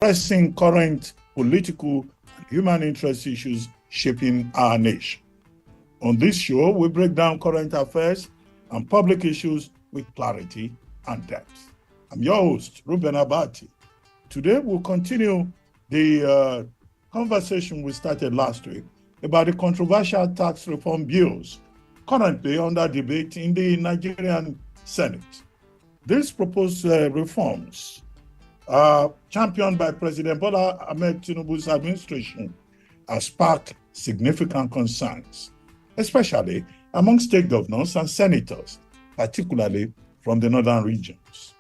pressing current political and human interest issues shaping our nation. On this show, we break down current affairs and public issues with clarity and depth. I'm your host, Reuben Abati. Today, we'll continue the conversation we started last week about the controversial tax reform bills currently under debate in the Nigerian Senate. These proposed reforms, championed by President Bola Ahmed Tinubu's administration, have sparked significant concerns, especially among state governors and senators, particularly from the northern regions.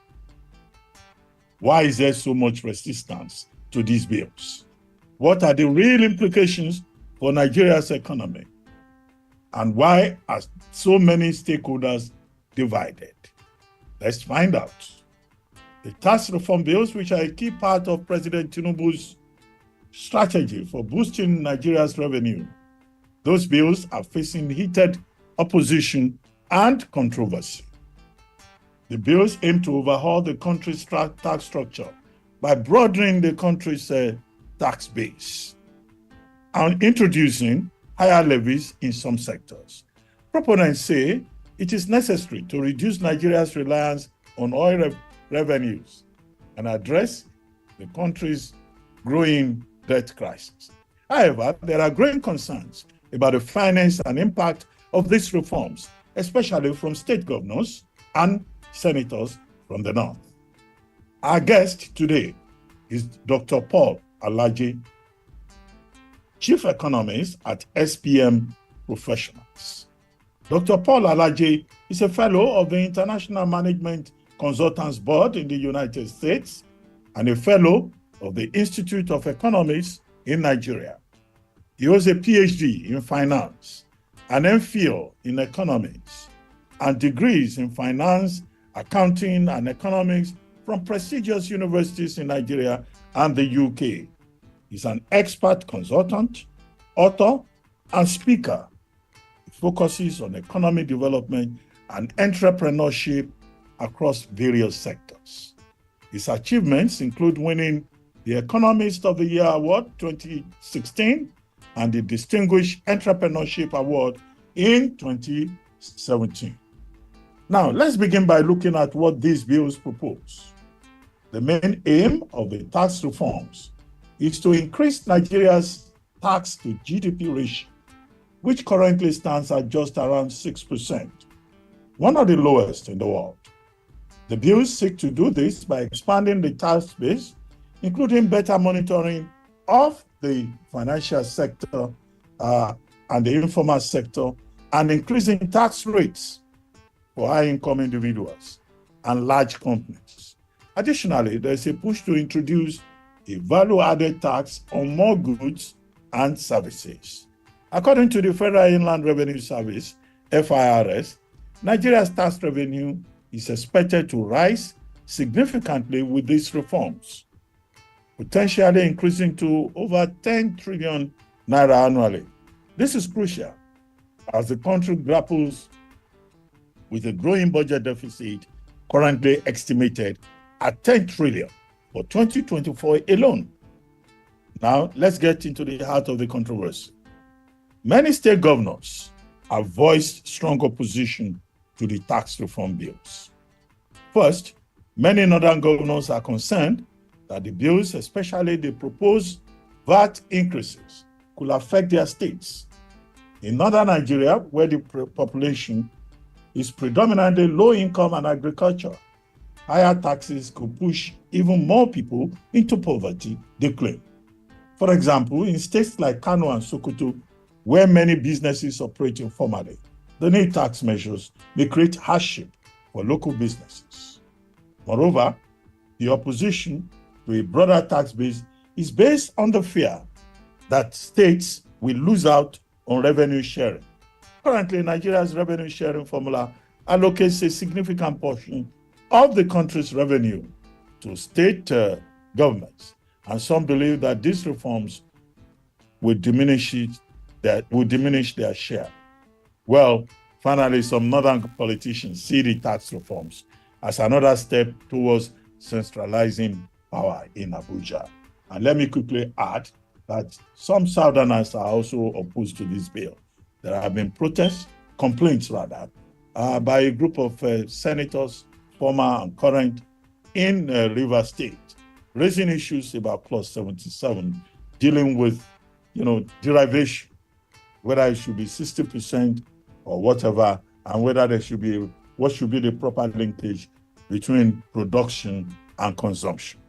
Why is there so much resistance to these bills? What are the real implications for Nigeria's economy? And why are so many stakeholders divided? Let's find out. The tax reform bills, which are a key part of President Tinubu's strategy for boosting Nigeria's revenue, those bills are facing heated opposition and controversy. The bills aim to overhaul the country's tax structure by broadening the country's tax base and introducing higher levies in some sectors. Proponents say it is necessary to reduce Nigeria's reliance on oil revenues and address the country's growing debt crisis. However, there are growing concerns about the finance and impact of these reforms, especially from state governors and senators from the north. Our guest today is Dr. Paul Alaje, Chief Economist at SPM Professionals. Dr. Paul Alaje is a fellow of the International Management Consultants Board in the United States and a fellow of the Institute of Economists in Nigeria. He holds a PhD in finance, an MPhil in economics, and degrees in finance, accounting, and economics from prestigious universities in Nigeria and the UK. He's an expert consultant, author, and speaker. He focuses on economic development and entrepreneurship across various sectors. His achievements include winning the Economist of the Year Award 2016 and the Distinguished Entrepreneurship Award in 2017. Now, let's begin by looking at what these bills propose. The main aim of the tax reforms is to increase Nigeria's tax to GDP ratio, which currently stands at just around 6%, one of the lowest in the world. The bills seek to do this by expanding the tax base, including better monitoring of the financial sector and the informal sector, and increasing tax rates for high-income individuals and large companies. Additionally, there's a push to introduce a value-added tax on more goods and services. According to the Federal Inland Revenue Service, FIRS, Nigeria's tax revenue is expected to rise significantly with these reforms, potentially increasing to over 10 trillion naira annually. This is crucial as the country grapples with a growing budget deficit currently estimated at 10 trillion for 2024 alone. Now, let's get into the heart of the controversy. Many state governors have voiced strong opposition to the tax reform bills. First, many northern governors are concerned that the bills, especially the proposed VAT increases, could affect their states. In northern Nigeria, where the population is predominantly low income and agriculture, higher taxes could push even more people into poverty, they claim. For example, in states like Kano and Sokoto, where many businesses operate informally, the new tax measures may create hardship for local businesses. Moreover, the opposition to a broader tax base is based on the fear that states will lose out on revenue sharing. Currently, Nigeria's revenue sharing formula allocates a significant portion of the country's revenue to state governments, and some believe that these reforms will diminish their share. Well, finally, some northern politicians see the tax reforms as another step towards centralizing power in Abuja. And let me quickly add that some Southerners are also opposed to this bill. There have been complaints rather, by a group of senators, former and current, in Rivers State, raising issues about Clause 77, dealing with, derivation, whether it should be 60% or whatever, and whether what should be the proper linkage between production and consumption.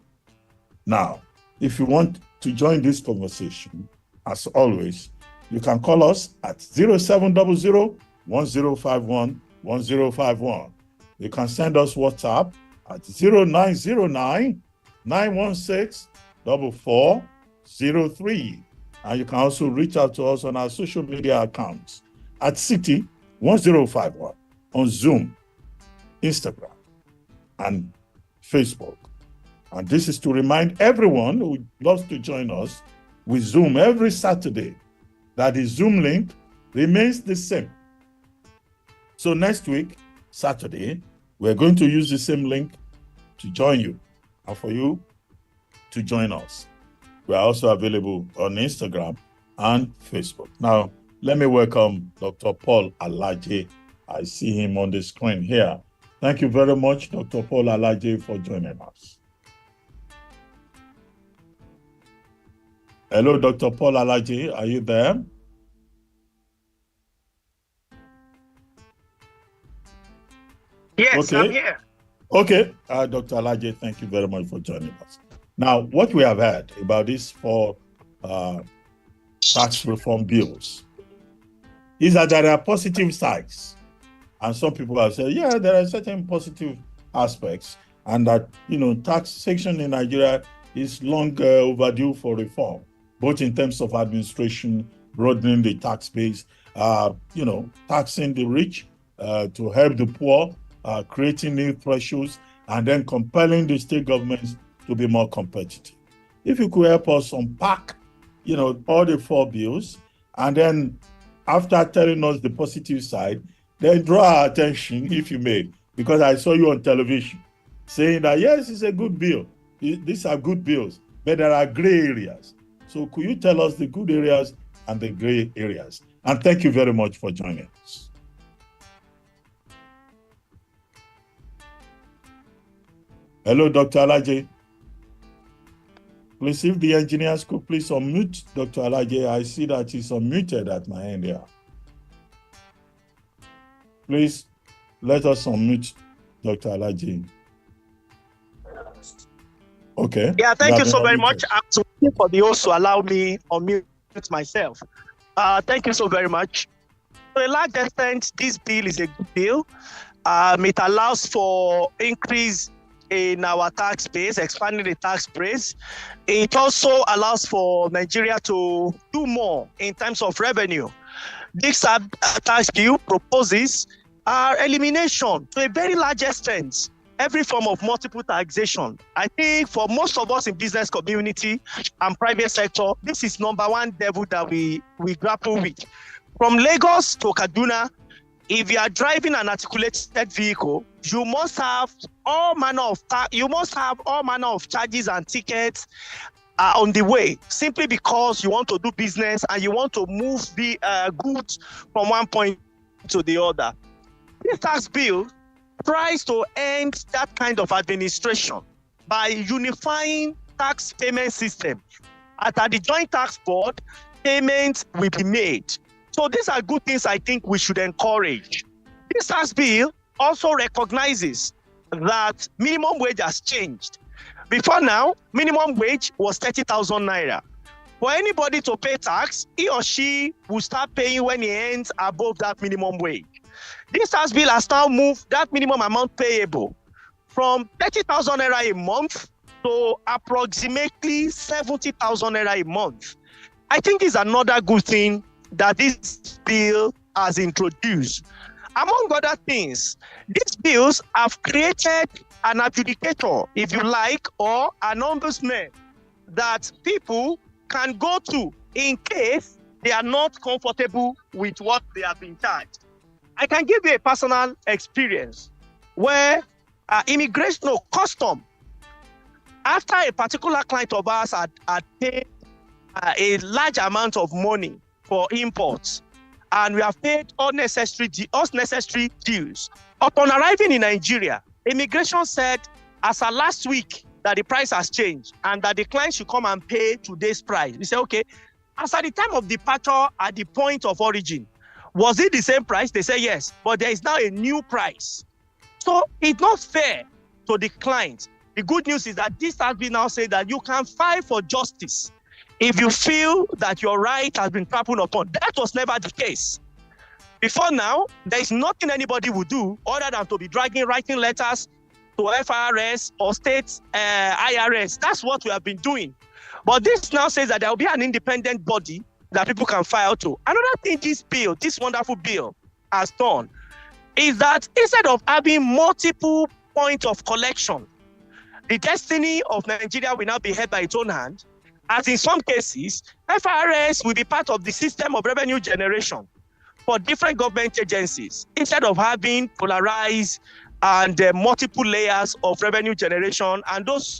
Now, if you want to join this conversation, as always, you can call us at 0700-1051-1051. You can send us WhatsApp at 0909-916-4403. And you can also reach out to us on our social media accounts at City 1051 on Zoom, Instagram, and Facebook. And this is to remind everyone who loves to join us with Zoom every Saturday that the Zoom link remains the same. So next week, Saturday, we're going to use the same link to join you and for you to join us. We are also available on Instagram and Facebook. Now, let me welcome Dr. Paul Alaje. I see him on the screen here. Thank you very much, Dr. Paul Alaje, for joining us. Hello, Dr. Paul Alaje, are you there? Yes, okay. I'm here. Okay, Dr. Alaje, thank you very much for joining us. Now, what we have heard about these 4 tax reform bills is that there are positive sides. And some people have said, yeah, there are certain positive aspects, and that, taxation in Nigeria is long overdue for reform, both in terms of administration, broadening the tax base, taxing the rich to help the poor, creating new thresholds, and then compelling the state governments to be more competitive. If you could help us unpack, all the 4 bills, and then after telling us the positive side, then draw our attention, if you may, because I saw you on television saying that, yes, it's a good bill. These are good bills, but there are gray areas. So could you tell us the good areas and the gray areas? And thank you very much for joining us. Hello, Dr. Alaje. Please, if the engineers could please unmute Dr. Alaje. I see that he's unmuted at my end here. Please, let us unmute Dr. Alaje. Okay. Yeah, thank you so very much. I'm waiting for the host to allow me to unmute myself. Thank you so very much. To a large extent, this bill is a good bill. It allows for increase in our tax base, expanding the tax base. It also allows for Nigeria to do more in terms of revenue. This tax bill proposes elimination to a very large extent, every form of multiple taxation. I think for most of us in business community and private sector, this is number one devil that we grapple with. From Lagos to Kaduna, if you are driving an articulated vehicle, you must have all manner of charges and tickets on the way, simply because you want to do business and you want to move the goods from one point to the other. This tax bill tries to end that kind of administration by unifying tax payment system. At the Joint Tax Board, payments will be made. So these are good things I think we should encourage. This tax bill also recognizes that minimum wage has changed. Before now, minimum wage was 30,000 naira. For anybody to pay tax, he or she will start paying when he earns above that minimum wage. This tax bill has now moved that minimum amount payable from 30,000 naira a month to approximately 70,000 naira a month. I think it's another good thing that this bill has introduced. Among other things, these bills have created an adjudicator, if you like, or an ombudsman that people can go to in case they are not comfortable with what they have been charged. I can give you a personal experience where custom After a particular client of ours had paid a large amount of money for imports, and we have paid unnecessary dues. Upon arriving in Nigeria, immigration said, as of last week, that the price has changed and that the client should come and pay today's price. We say, okay, as at the time of departure at the point of origin, was it the same price? They say yes, but there is now a new price. So it's not fair to the client. The good news is that this has been now said that you can file for justice if you feel that your right has been trampled upon. That was never the case. Before now, there is nothing anybody would do other than to be writing letters to FRS or state IRS. That's what we have been doing. But this now says that there will be an independent body that people can file to. Another thing this wonderful bill has done is that instead of having multiple points of collection, the destiny of Nigeria will now be held by its own hand, as in some cases, FRS will be part of the system of revenue generation for different government agencies, instead of having polarized and multiple layers of revenue generation, and those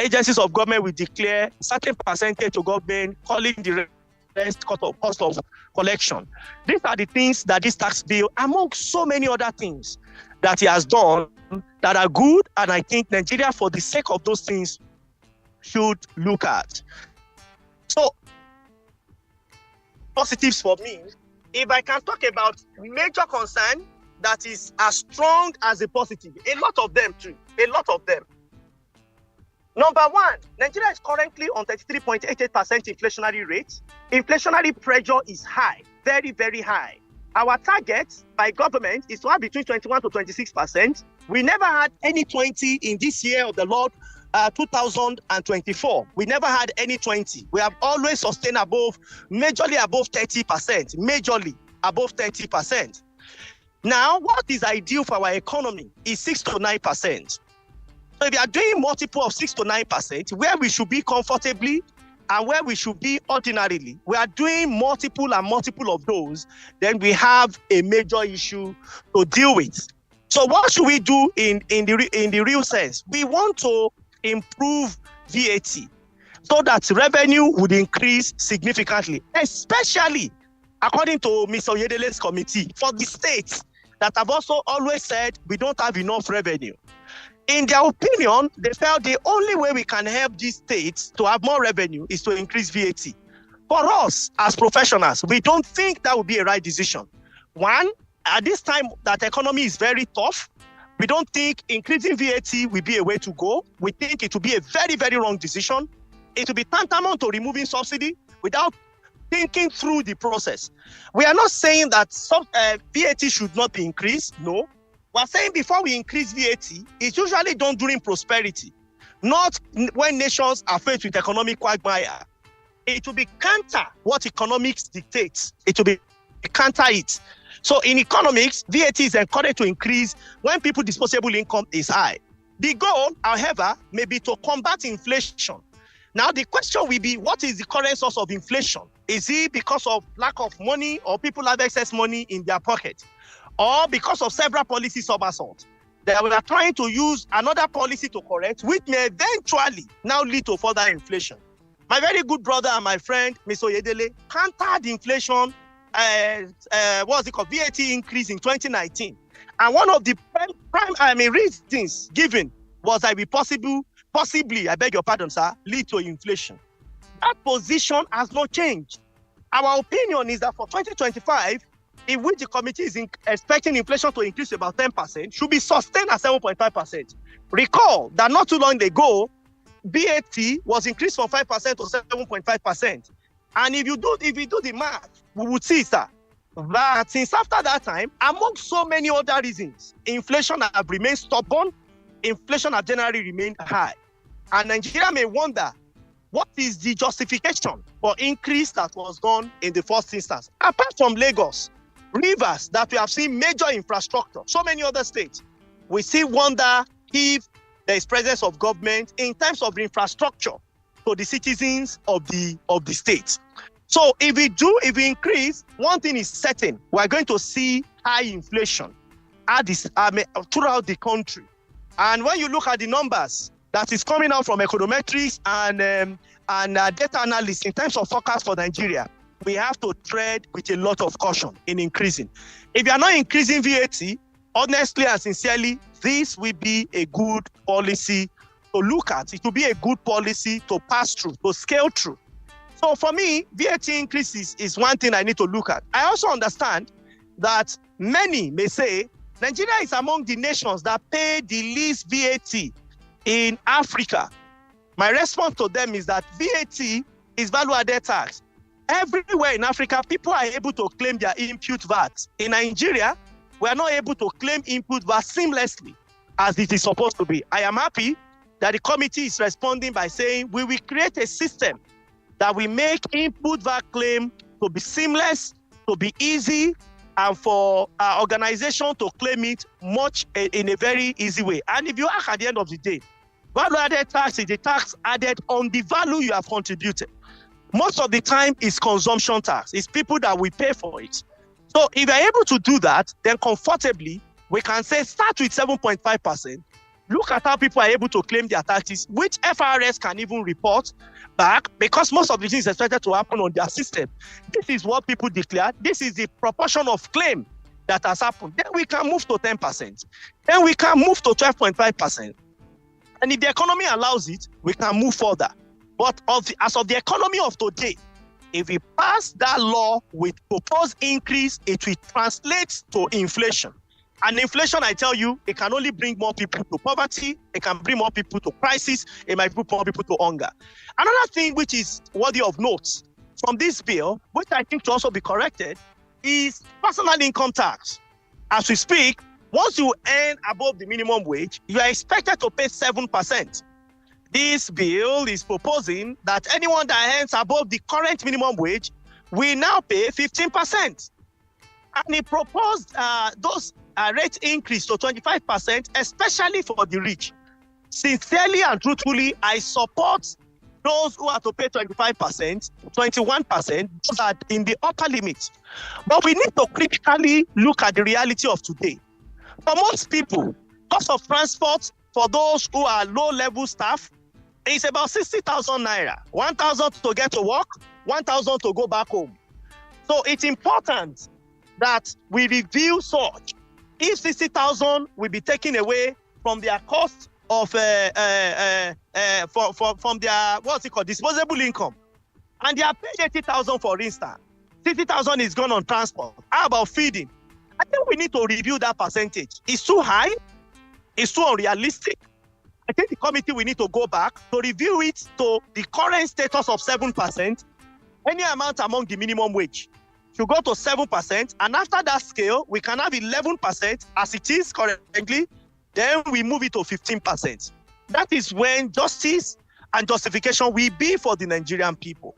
agencies of government will declare certain percentage to government, calling the rest cost of collection. These are the things that this tax bill, among so many other things that he has done, that are good, and I think Nigeria, for the sake of those things, should look at. So, positives for me, if I can talk about major concern that is as strong as a positive, a lot of them too, a lot of them. Number one, Nigeria is currently on 33.88% inflationary rate. Inflationary pressure is high, very, very high. Our target by government is to have between 21 to 26%. We never had any 20 in this year of the Lord 2024. We never had any 20. We have always sustained majorly above 30%, majorly above 30%. Now, what is ideal for our economy is 6 to 9%. So if you are doing multiple of 6 to 9%, where we should be comfortably and where we should be ordinarily, we are doing multiple of those, then we have a major issue to deal with. So what should we do in the real sense? We want to improve VAT so that revenue would increase significantly, especially according to Mr. Oyedele's committee, for the states that have also always said we don't have enough revenue. In their opinion, they felt the only way we can help these states to have more revenue is to increase VAT. For us, as professionals, we don't think that would be a right decision. One, at this time that the economy is very tough, we don't think increasing VAT will be a way to go. We think it will be a very, very wrong decision. It will be tantamount to removing subsidy without thinking through the process. We are not saying that VAT should not be increased. No. We're saying before we increase VAT, it's usually done during prosperity, not when nations are faced with economic quagmire. It will be counter what economics dictates. It will be counter it. So in economics, VAT is encouraged to increase when people's disposable income is high. The goal, however, may be to combat inflation. Now the question will be, what is the current source of inflation? Is it because of lack of money, or people have excess money in their pocket? Or because of several policy somersaults that we are trying to use another policy to correct, which may eventually now lead to further inflation? My very good brother and my friend, Mr. Oyedele, countered inflation, VAT increase in 2019. And one of the prime reasons given was that we possibly, I beg your pardon, sir, lead to inflation. That position has not changed. Our opinion is that for 2025, in which the committee is expecting inflation to increase about 10%, should be sustained at 7.5%. Recall that not too long ago, VAT was increased from 5% to 7.5%. And if you do the math, we would see, sir, that since after that time, among so many other reasons, inflation have remained stubborn, inflation have generally remained high. And Nigeria may wonder, what is the justification for increase that was done in the first instance? Apart from Lagos, Rivers, that we have seen major infrastructure, so many other states, we still wonder if there is presence of government in terms of infrastructure for the citizens of the states. So if we increase, one thing is certain, we're going to see high inflation throughout the country. And when you look at the numbers, that is coming out from econometrics and data analysis in terms of forecast for Nigeria, we have to tread with a lot of caution in increasing. If you are not increasing VAT, honestly and sincerely, this will be a good policy to look at. It will be a good policy to pass through, to scale through. So for me, VAT increases is one thing I need to look at. I also understand that many may say Nigeria is among the nations that pay the least VAT in Africa. My response to them is that VAT is value-added tax. Everywhere in Africa, people are able to claim their input VAT. In Nigeria, we are not able to claim input VAT seamlessly as it is supposed to be. I am happy that the committee is responding by saying we will create a system that will make input VAT claim to be seamless, to be easy, and for our organization to claim it in a very easy way. And if you ask at the end of the day, value-added tax is the tax added on the value you have contributed. Most of the time, it's consumption tax. It's people that will pay for it. So if you're able to do that, then comfortably, we can say start with 7.5%. Look at how people are able to claim their taxes, which FRS can even report back, because most of the things expected to happen on their system. This is what people declare. This is the proportion of claim that has happened. Then we can move to 10%. Then we can move to 12.5%. And if the economy allows it, we can move further. But as of the economy of today, if we pass that law with proposed increase, it will translate to inflation. And inflation, I tell you, it can only bring more people to poverty. It can bring more people to crisis. It might bring more people to hunger. Another thing which is worthy of note from this bill, which I think to also be corrected, is personal income tax. As we speak, once you earn above the minimum wage, you are expected to pay 7%. This bill is proposing that anyone that earns above the current minimum wage will now pay 15%. And it proposed those rate increase to 25%, especially for the rich. Sincerely and truthfully, I support those who are to pay 25%, 21%, those are in the upper limit. But we need to critically look at the reality of today. For most people, cost of transport for those who are low-level staff is about 60,000 naira. 1,000 to get to work, 1,000 to go back home. So it's important that we review such. If 60,000 will be taken away from their cost of from their disposable income, and they are paid 80,000 for instance, 60,000 is gone on transport. How about feeding? I think we need to review that percentage. It's too high. It's too unrealistic. I think the committee will need to go back to review it to the current status of 7%. Any amount among the minimum wage should go to 7%, and after that scale, we can have 11% as it is currently. Then we move it to 15%. That is when justice and justification will be for the Nigerian people,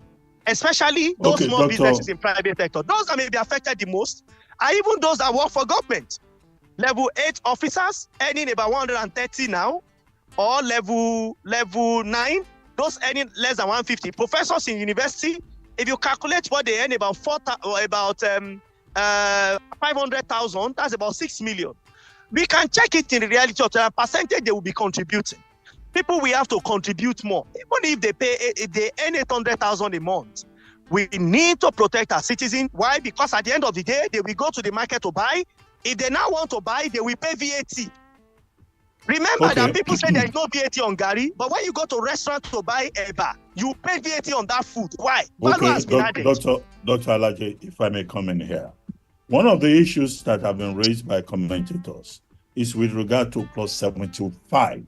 especially those small businesses in private sector. Those that may be affected the most are even those that work for government. Level 8 officers earning about 130 now, or level 9, those earning less than 150. Professors in university, if you calculate what they earn, about 500,000, that's about 6 million. We can check it in the reality of the percentage they will be contributing. People will have to contribute more, even if they earn 800,000 a month. We need to protect our citizens. Why? Because at the end of the day, they will go to the market to buy. If they now want to buy, they will pay VAT. Remember that people say there is no VAT on Gary, but when you go to a restaurant to buy eba, you pay VAT on that food. Why? Dr. Alaje, if I may come in here. One of the issues that have been raised by commentators is with regard to clause 75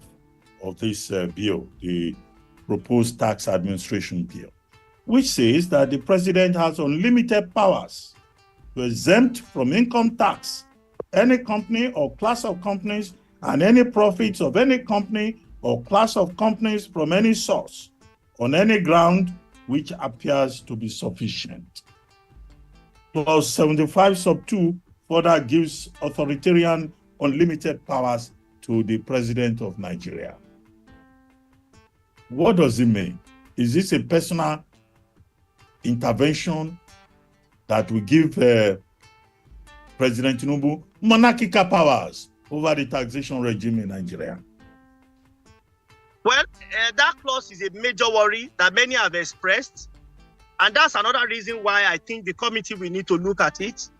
of this bill, the proposed tax administration bill, which says that the president has unlimited powers to exempt from income tax any company or class of companies and any profits of any company or class of companies from any source on any ground which appears to be sufficient. Clause 75 sub 2 further gives authoritarian unlimited powers to the president of Nigeria. What does it mean? Is this a personal intervention that will give President Tinubu monarchical powers over the taxation regime in Nigeria? Well, that clause is a major worry that many have expressed. And that's another reason why I think the committee will need to look at it.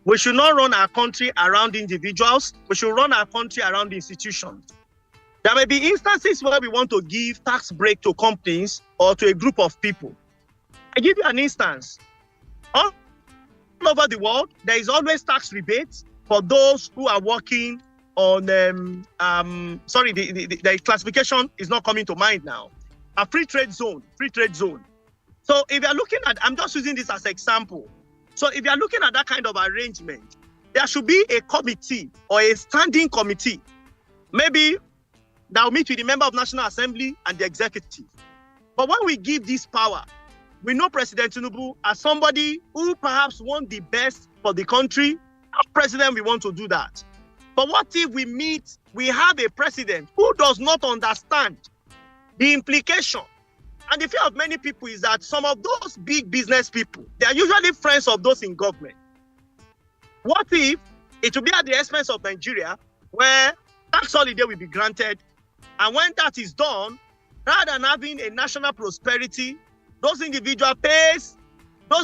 We should not run our country around individuals. We should run our country around institutions. There may be instances where we want to give tax break to companies or to a group of people. I give you an instance. All over the world, there is always tax rebates for those who are working on, the classification is not coming to mind now. A free trade zone. So if you're looking at, I'm just using this as an example. So if you're looking at that kind of arrangement, there should be a committee or a standing committee, maybe that will meet with the member of National Assembly and the executive. But when we give this power, we know President Tinubu as somebody who perhaps want the best for the country. As president, we want to do that. But what if we have a president who does not understand the implication? And the fear of many people is that some of those big business people, they are usually friends of those in government. What if it will be at the expense of Nigeria, where tax holiday will be granted, and when that is done, rather than having a national prosperity, those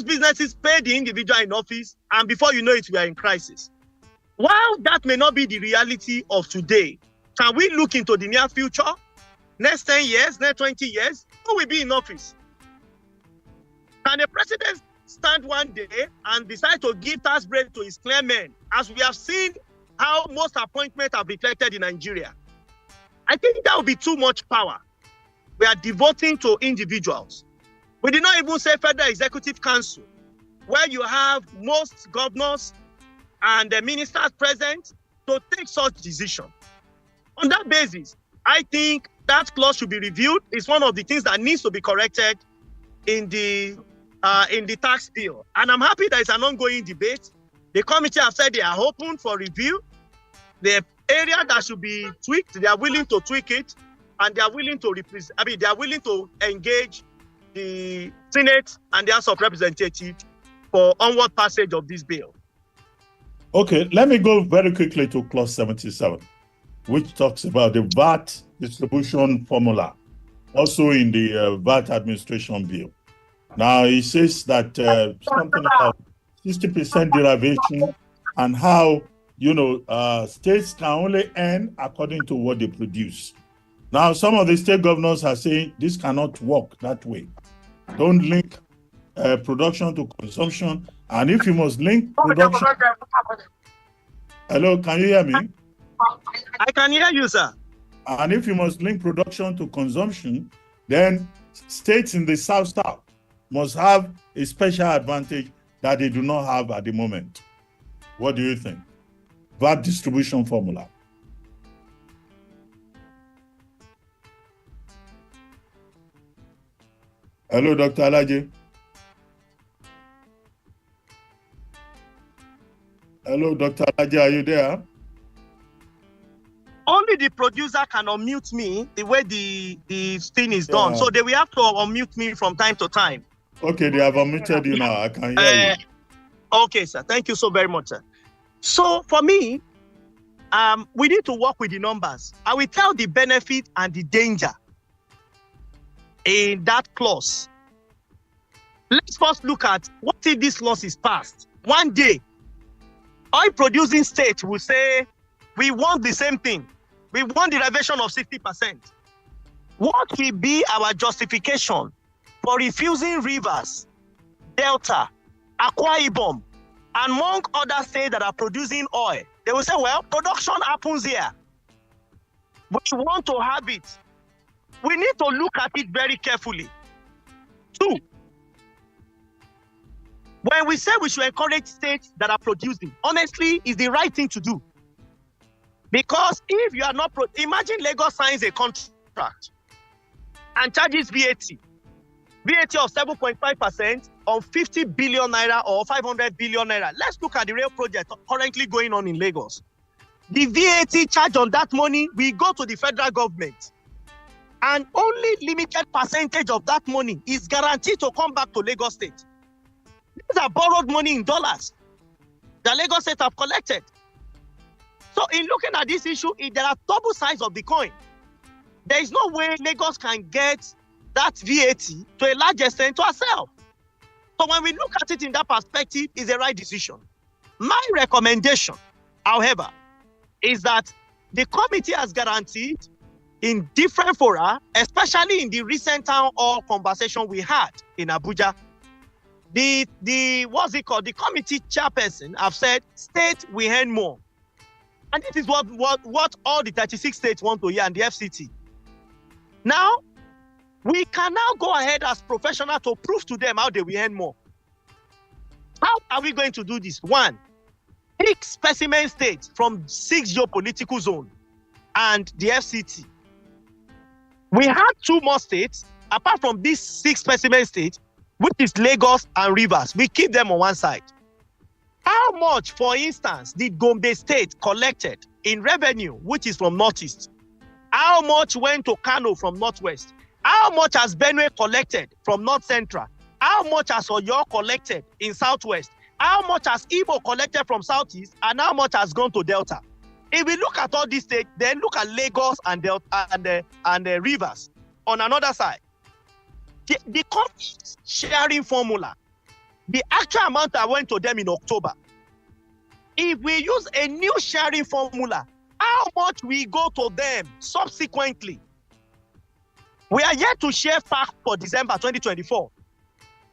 businesses pay the individual in office, and before you know it, we are in crisis. While that may not be the reality of today, can we look into the near future? Next 10 years, next 20 years, who will be in office? Can a president stand one day and decide to give tax break to his claimant, as we have seen how most appointments have reflected in Nigeria? I think that would be too much power we are devoting to individuals. We did not even say Federal Executive Council, where you have most governors and the ministers present to take such decision. On that basis, I think that clause should be reviewed. It's one of the things that needs to be corrected in the tax bill. And I'm happy that it's an ongoing debate. The committee have said they are open for review. The area that should be tweaked, they are willing to tweak it, and they are willing to they are willing to engage the Senate and the House of Representatives for onward passage of this bill. Okay, let me go very quickly to clause 77, which talks about the VAT distribution formula, also in the VAT administration bill. Now, it says that something about 60% derivation and how, states can only earn according to what they produce. Now, some of the state governors are saying this cannot work that way. Don't link production to consumption. And if you must link production... Hello, can you hear me? I can hear you, sir. And if you must link production to consumption, then states in the South must have a special advantage that they do not have at the moment. What do you think? VAT distribution formula. Hello, Dr. Alaje. Hello, Dr. Alaje, are you there? Only the producer can unmute me the way the thing is done. So they will have to unmute me from time to time. Okay, they have unmuted you now. I can hear you. Okay, sir. Thank you so very much, sir. So for me, we need to work with the numbers. I will tell the benefit and the danger in that clause. Let's first look at what if this clause is passed. One day, oil producing states will say, we want the same thing. We want the derivation of 60%. What will be our justification for refusing Rivers, Delta, Akwa Ibom, and among other states that are producing oil? They will say, well, production happens here. We want to have it. We need to look at it very carefully. Two, when we say we should encourage states that are producing, honestly, it's the right thing to do. Because if you are not, imagine Lagos signs a contract and charges VAT of 7.5% on 50 billion naira or 500 billion naira. Let's look at the rail project currently going on in Lagos. The VAT charge on that money will go to the federal government. And only limited percentage of that money is guaranteed to come back to Lagos State. These are borrowed money in dollars that Lagos State have collected. So in looking at this issue, there are double sides of the coin. there is no way Lagos can get that VAT to a large extent to herself. So when we look at it in that perspective, it's a right decision. My recommendation, however, is that the committee has guaranteed in different fora, especially in the recent town hall conversation we had in Abuja, the what's it called? The committee chairperson have said state we earn more. And this is what all the 36 states want to hear, and the FCT. Now, we can now go ahead as professionals to prove to them how they will earn more. How are we going to do this? One, pick specimen states from 6 geopolitical zones and the FCT. We had 2 more states, apart from these 6 specimen states, which is Lagos and Rivers. We keep them on one side. How much, for instance, did Gombe State collected in revenue, which is from Northeast? How much went to Kano from Northwest? How much has Benue collected from North Central? How much has Oyo collected in Southwest? How much has Igbo collected from Southeast? And how much has gone to Delta? If we look at all these states, then look at Lagos and Delta and the Rivers on another side. The cost sharing formula, the actual amount that went to them in October, if we use a new sharing formula, how much we go to them subsequently? We are yet to share fact for December 2024.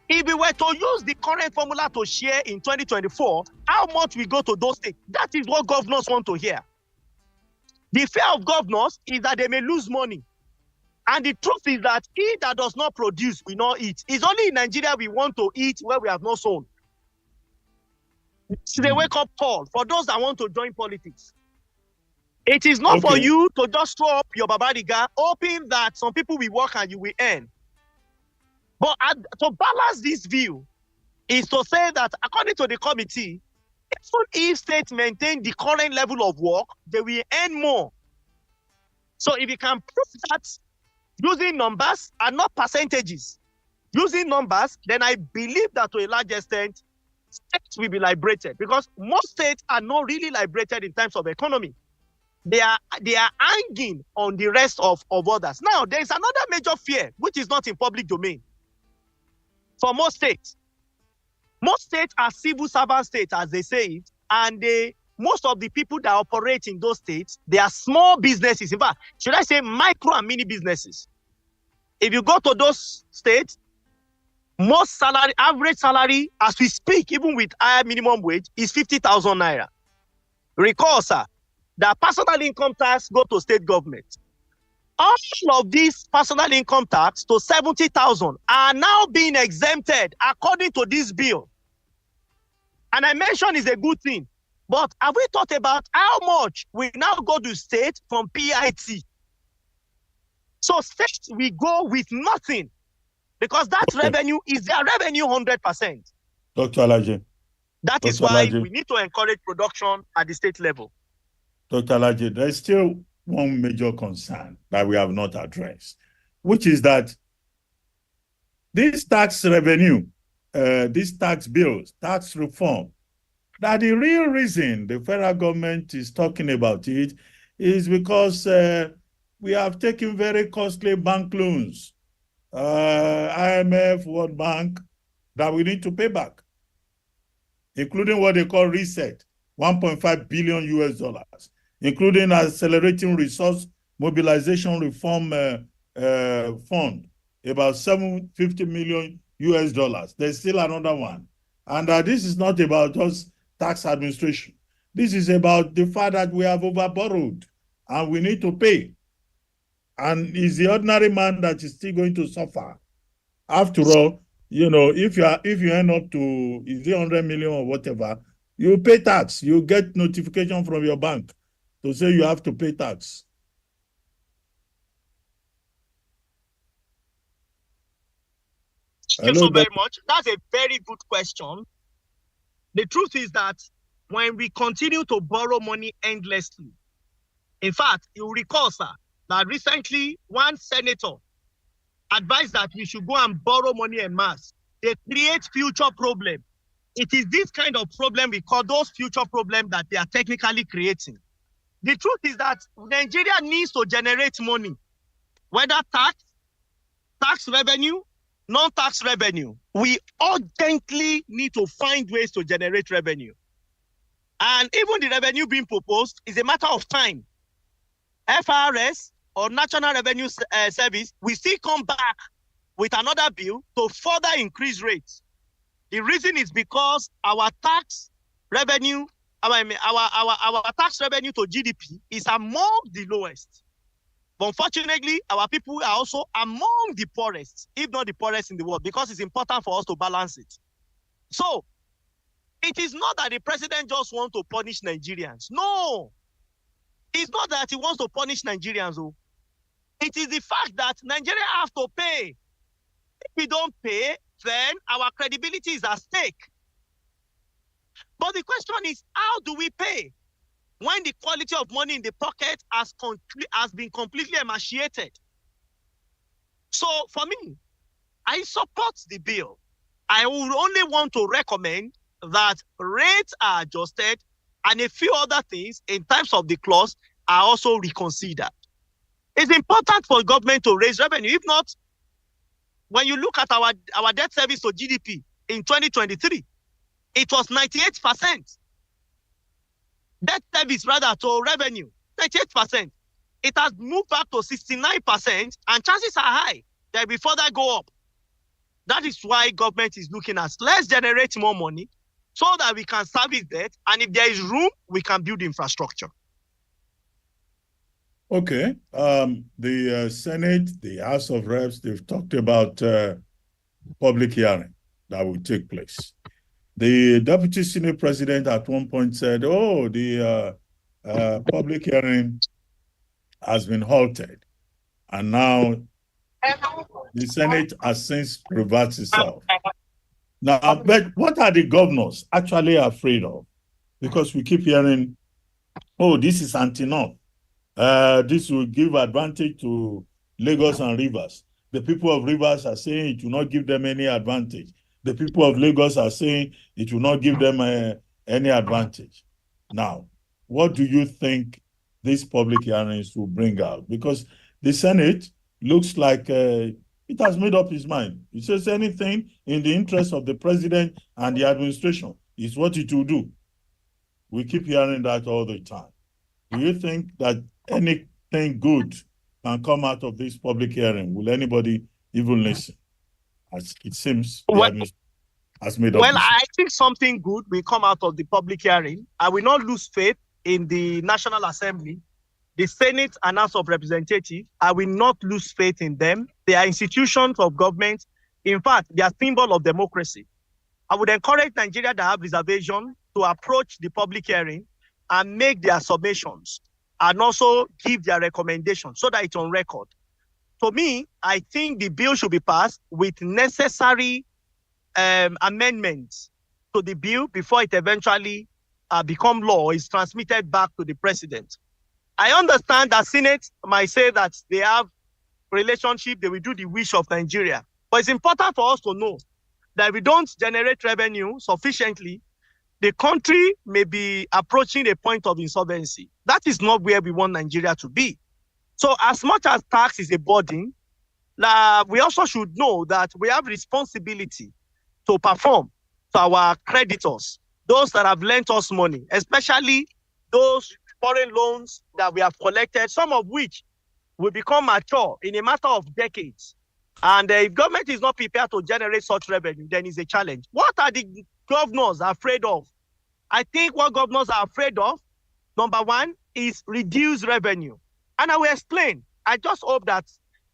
If we were to use the current formula to share in 2024, how much we go to those states? That is what governors want to hear. The fear of governors is that they may lose money. And the truth is that he that does not produce will not eat. It's only in Nigeria we want to eat where we have not sown. It's a wake-up call for those that want to join politics. It is not for you to just throw up your babariga, hoping that some people will work and you will earn. But to balance this view is to say that according to the committee, even if states maintain the current level of work, they will earn more. So if you can prove that using numbers and not percentages, using numbers, then I believe that to a large extent, states will be liberated, because most states are not really liberated in terms of economy. They are hanging on the rest of others. Now, there is another major fear, which is not in public domain. For most states are civil servant states, as they say it, and most of the people that operate in those states, they are small businesses. In fact, should I say micro and mini businesses? If you go to those states, average salary, as we speak, even with higher minimum wage, is 50,000 naira. Recall, sir, that personal income tax go to state government. All of these personal income tax to 70,000 are now being exempted according to this bill. And I mentioned it's a good thing, but have we thought about how much we now go to state from PIT? So states we go with nothing, because that revenue is their revenue 100%. Dr. Alaje. That is why we need to encourage production at the state level. Dr. Alaje, there's still one major concern that we have not addressed, which is that this tax revenue, these tax bills, tax reform, that the real reason the federal government is talking about it is because we have taken very costly bank loans, IMF, World Bank, that we need to pay back, including what they call reset, 1.5 billion US dollars, including accelerating resource mobilization reform fund, about 750 million US dollars. There's still another one. And this is not about just tax administration. This is about the fact that we have overborrowed and we need to pay. And it's the ordinary man that is still going to suffer. After all, you know, if you end up to, is it 100 million or whatever, you pay tax. You get notification from your bank to say you have to pay tax. Thank you so very much. That's a very good question. The truth is that when we continue to borrow money endlessly, in fact, you recall, sir, that recently one senator advised that we should go and borrow money en masse. They create future problems. It is this kind of problem we call those future problems that they are technically creating. The truth is that Nigeria needs to generate money. whether tax revenue, non-tax revenue. We urgently need to find ways to generate revenue. And even the revenue being proposed is a matter of time. FRS or National Revenue Service will still come back with another bill to further increase rates. The reason is because our tax revenue, our tax revenue to GDP is among the lowest. But unfortunately, our people are also among the poorest, if not the poorest in the world, because it's important for us to balance it. So it is not that the president just wants to punish Nigerians. No, it's not that he wants to punish Nigerians. Oh. It is the fact that Nigeria have to pay. If we don't pay, then our credibility is at stake. But the question is, how do we pay when the quality of money in the pocket has been completely emaciated? So for me, I support the bill. I would only want to recommend that rates are adjusted and a few other things in terms of the clause are also reconsidered. It's important for government to raise revenue. If not, when you look at our debt service to GDP in 2023, it was 98%. Debt service rather to revenue, 98%. It has moved back to 69%, and chances are high that it will further go up. That is why government is looking at, let's generate more money so that we can service debt, and if there is room, we can build infrastructure. Okay. The Senate, the House of Reps, they've talked about public hearing that will take place. The Deputy Senate President at one point said, oh, the public hearing has been halted. And now the Senate has since reversed itself. Now, but what are the governors actually afraid of? Because we keep hearing, oh, this is anti-north. This will give advantage to Lagos and Rivers. The people of Rivers are saying it will not give them any advantage. The people of Lagos are saying it will not give them any advantage. Now, what do you think these public hearings will bring out? Because the Senate looks like it has made up its mind. It says anything in the interest of the president and the administration is what it will do. We keep hearing that all the time. Do you think that anything good can come out of this public hearing? Will anybody even listen? As it seems the administration has made up. Well, I think something good will come out of the public hearing. I will not lose faith in the National Assembly, the Senate and House of Representatives. I will not lose faith in them. They are institutions of government. In fact, they are symbol of democracy. I would encourage Nigeria that have reservation to approach the public hearing and make their submissions and also give their recommendations so that it's on record. To me, I think the bill should be passed with necessary amendments to the bill before it eventually become law or is transmitted back to the president. I understand that Senate might say that they have relationship, they will do the wish of Nigeria. But it's important for us to know that if we don't generate revenue sufficiently, the country may be approaching a point of insolvency. That is not where we want Nigeria to be. So as much as tax is a burden, we also should know that we have responsibility to perform to our creditors, those that have lent us money, especially those foreign loans that we have collected, some of which will become mature in a matter of decades. And if government is not prepared to generate such revenue, then it's a challenge. What are the governors afraid of? I think what governors are afraid of, number one, is reduced revenue. And I will explain. I just hope that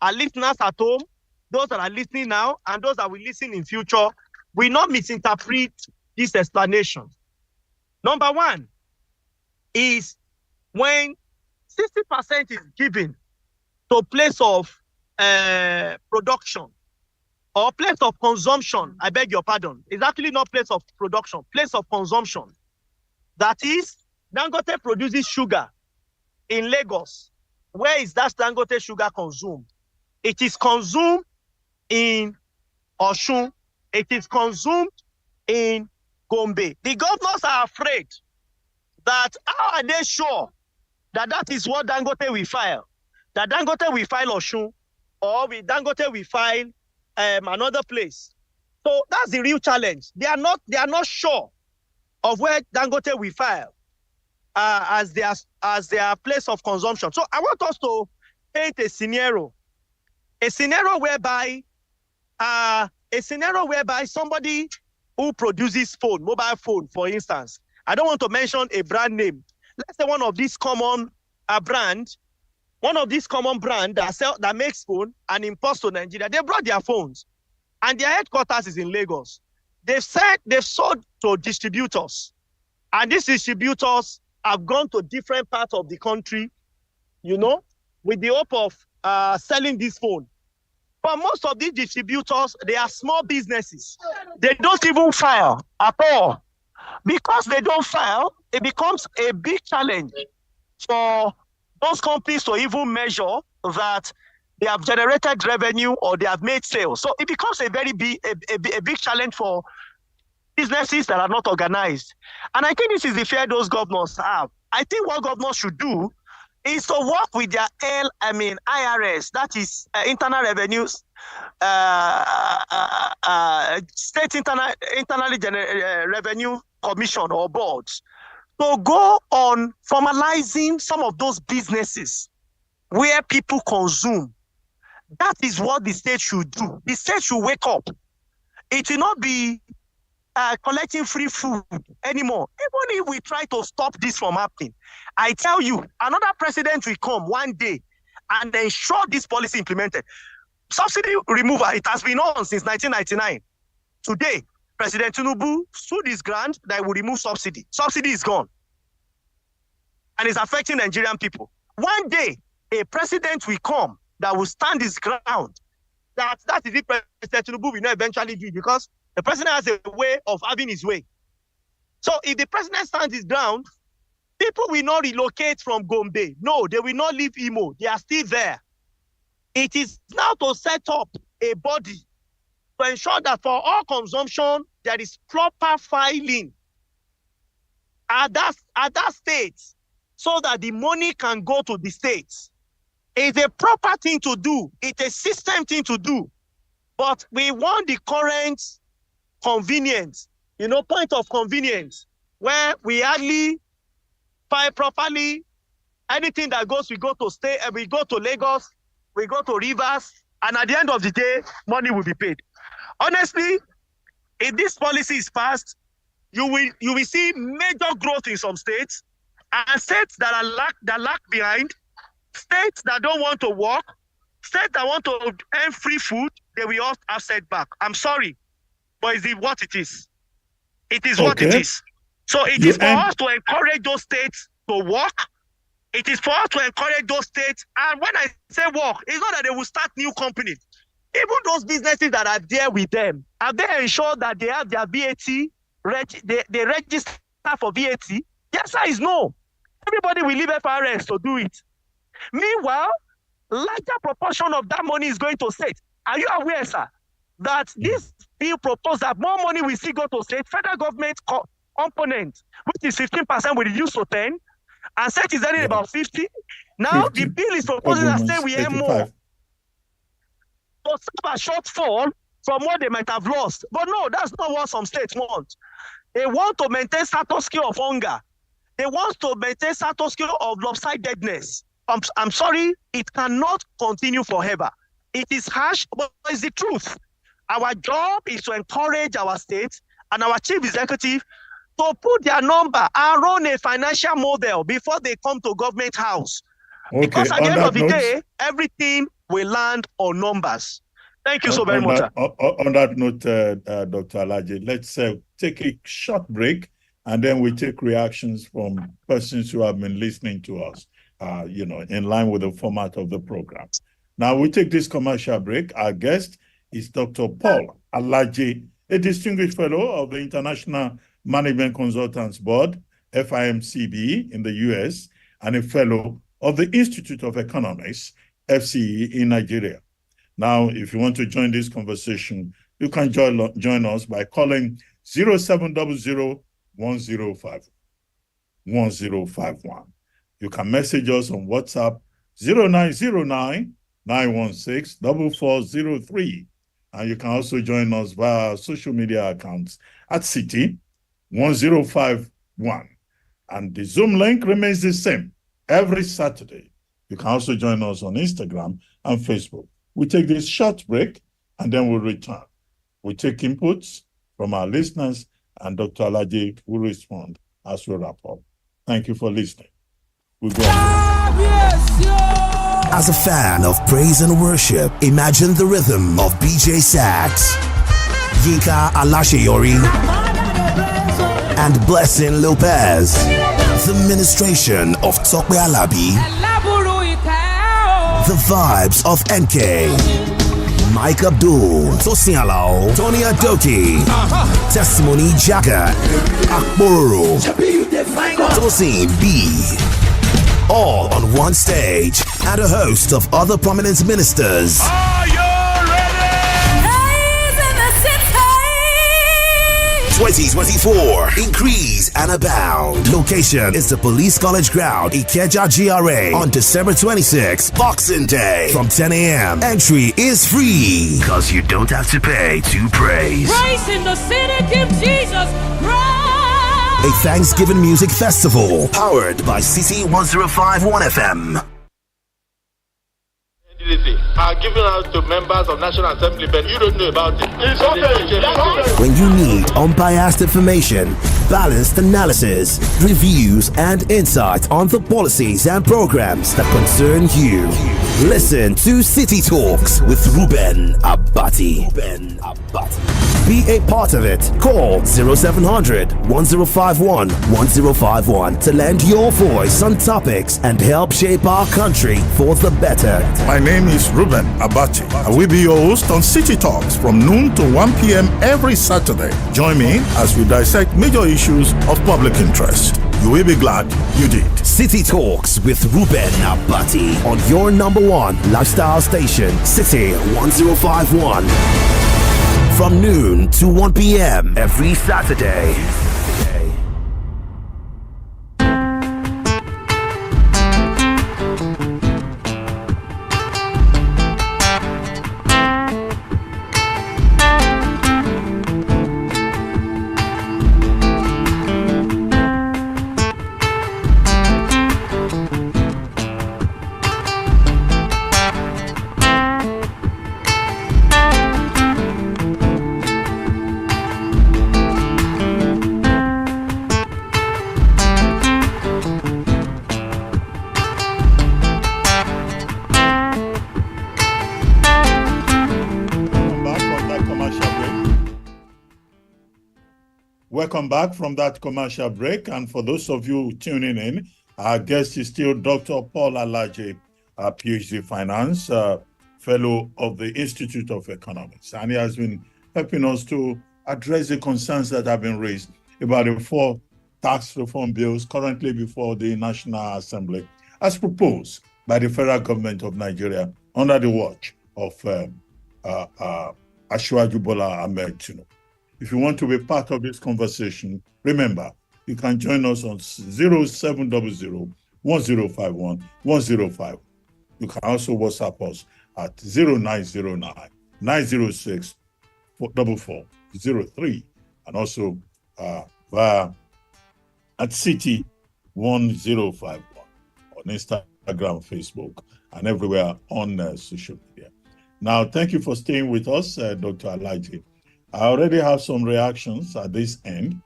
our listeners at home, those that are listening now, and those that will listen in future, will not misinterpret this explanation. Number one is when 60% is given to place of production or place of consumption, I beg your pardon, it's actually not place of production, place of consumption. That is, Dangote produces sugar in Lagos. Where is that Dangote sugar consumed? It is consumed in Osun. It is consumed in Gombe. The governors are afraid that how are they sure that that is what Dangote will file? That Dangote will file Osun, or with Dangote we file another place. So that's the real challenge. They are not sure of where Dangote we file as their place of consumption. So I want us to paint a scenario whereby somebody who produces mobile phone, for instance. I don't want to mention a brand name. Let's say one of these common brand that makes phone and imports to Nigeria. They brought their phones, and their headquarters is in Lagos. They've sold to distributors, and these distributors have gone to different parts of the country, with the hope of selling this phone. But most of these distributors, they are small businesses. They don't even file at all. Because they don't file, it becomes a big challenge for those companies to even measure that they have generated revenue or they have made sales. So it becomes a very big challenge for businesses that are not organized. And I think this is the fear those governors have. I think what governors should do is to work with their IRS, that is Internal Revenues, State Internally Revenue Commission or boards, to go on formalizing some of those businesses where people consume. That is what the state should do. The state should wake up. It will not be collecting free food anymore. Even if we try to stop this from happening, I tell you, another president will come one day and ensure this policy implemented. Subsidy removal, it has been on since 1999. Today, President Tinubu stood his ground that he will remove subsidy. Subsidy is gone. And it's affecting Nigerian people. One day, a president will come that will stand his ground. That is it President Tinubu will not eventually do, because the president has a way of having his way. So if the president stands his ground, people will not relocate from Gombe. No, they will not leave Imo. They are still there. It is now to set up a body to ensure that for all consumption, there is proper filing at that state so that the money can go to the states. It's a proper thing to do. It's a system thing to do. But we want the current convenience, point of convenience, where we hardly file properly. Anything that goes, we go to state, and we go to Lagos, we go to Rivers, and at the end of the day, money will be paid. Honestly, if this policy is passed, you will see major growth in some states, and states that lag behind, states that don't want to work, states that want to earn free food, they will all have setback. I'm sorry, but it's what it is. It is what it is. So it is for us to encourage those states to work. It is for us to encourage those states. And when I say work, it's not that they will start new companies. Even those businesses that are there with them, have they ensured that they have their VAT, they register for VAT? The answer is no. Everybody will leave FRS to do it. Meanwhile, larger proportion of that money is going to state. Are you aware, sir, that this bill proposed that more money will still go to state? Federal government component, which is 15%, will reduce to 10%, and state is earning about 50%. Now 50, the bill is proposing that state will earn more. So serve a shortfall from what they might have lost. But no, that's not what some states want. They want to maintain status quo of hunger. They want to maintain status quo of lopsidedness. I'm sorry, it cannot continue forever. It is harsh, but it's the truth. Our job is to encourage our state and our chief executive to put their number and run a financial model before they come to government house. Okay. Because at the end of the day, everything will land on numbers. Thank you so very much. On that note, Dr. Alaje, let's take a short break, and then we take reactions from persons who have been listening to us, in line with the format of the program. Now, we take this commercial break. Our guest is Dr. Paul Alaje, a distinguished fellow of the International Management Consultants Board, FIMCB, in the US, and a fellow of the Institute of Economics, FCE, in Nigeria. Now, if you want to join this conversation, you can join us by calling 0700 105 1051. You can message us on WhatsApp 0909 916-4403. And you can also join us via our social media accounts at City 1051. And the Zoom link remains the same every Saturday. You can also join us on Instagram and Facebook. We take this short break and then we'll return. We take inputs from our listeners and Dr. Alaje will respond as we wrap up. Thank you for listening. We'll go on. As a fan of praise and worship, imagine the rhythm of BJ Sax, Yinka Alasheyori, and Blessing Lopez. The ministration of Tope Alabi. The vibes of NK. Mike Abdul, Tosin Alao, Tony Adoki, Testimony Jagger, Akboro, Tosin B. All on one stage, and a host of other prominent ministers. Are you ready? 2024, increase and abound. Location is the Police College Ground, Ikeja GRA, on December 26th, Boxing Day, from 10 a.m. Entry is free, because you don't have to pay to praise. Praise in the city, give Jesus praise. A Thanksgiving music festival powered by CC 1051 FM. Are given out to members of National Assembly, but you don't know about it. It's okay. When you need unbiased information, balanced analysis, reviews, and insight on the policies and programs that concern you, listen to City Talks with Reuben Abati. Be a part of it. Call 0700 1051 1051 to lend your voice on topics and help shape our country for the better. My name is Reuben Abati. I will be your host on City Talks from noon to 1 p.m. every Saturday. Join me as we dissect major issues of public interest. You will be glad you did. City Talks with Reuben Abati on your number one lifestyle station, City 1051. From noon to 1 p.m. every Saturday. Welcome back from that commercial break. And for those of you tuning in, our guest is still Dr. Paul Alaje, a PhD Finance Fellow of the Institute of Economics. And he has been helping us to address the concerns that have been raised about the 4 tax reform bills currently before the National Assembly, as proposed by the federal government of Nigeria under the watch of Asiwaju Bola Ahmed Tinubu. If you want to be part of this conversation, remember, you can join us on 0700 1051 105. You can also WhatsApp us at 0909 906 4403 and also via at City 1051 on Instagram, Facebook, and everywhere on social media. Now, thank you for staying with us, Dr. Alaje. I already have some reactions at this end.